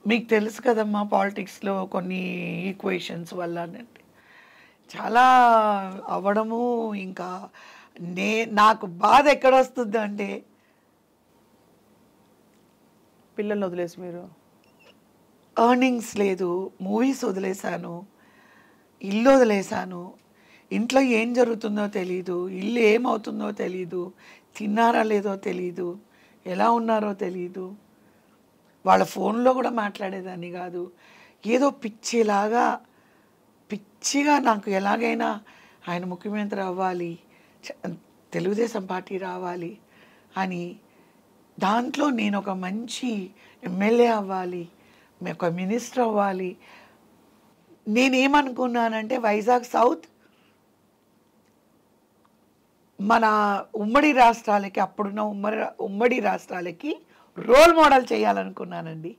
మీకు తెలుసు కదమ్మా పాలిటిక్స్‌లో కొన్ని ఈక్వేషన్స్ వల్ల అనంటే. చాలా అవ్వడము ఇంకా నే నాకు బాధ ఎక్కడొస్తుందంటే పిల్లల్ని వదిలేసి మీరు. ఎర్నింగ్స్ లేదు. మూవీస్ వదిలేసాను. ఇల్లు వదిలేసాను. ఇంట్లో ఏం జరుగుతుందో తెలీదు. ఇల్లు ఏమవుతుందో తెలీదు. తిన్నారా లేదో తెలీదు. ఎలా ఉన్నారో తెలీదు. వాళ్ళ ఫోన్‌లో కూడా మాట్లాడేదాన్ని కాదు. ఏదో పిచ్చిలాగా పిచ్చిగా నాకు ఎలాగైనా ఆయన ముఖ్యమంత్రి అవ్వాలి. చ తెలుగుదేశం పార్టీ రావాలి అని దాంట్లో నేనొక మంచి ఎమ్మెల్యే అవ్వాలి. ఒక మినిస్టర్ అవ్వాలి. నేనేమనుకున్నానంటే వైజాగ్ సౌత్ మన ఉమ్మడి రాష్ట్రాలకి అప్పుడున్న ఉమ్మడి రాష్ట్రాలకి రోల్ మోడల్ చేయాలనుకున్నానండి.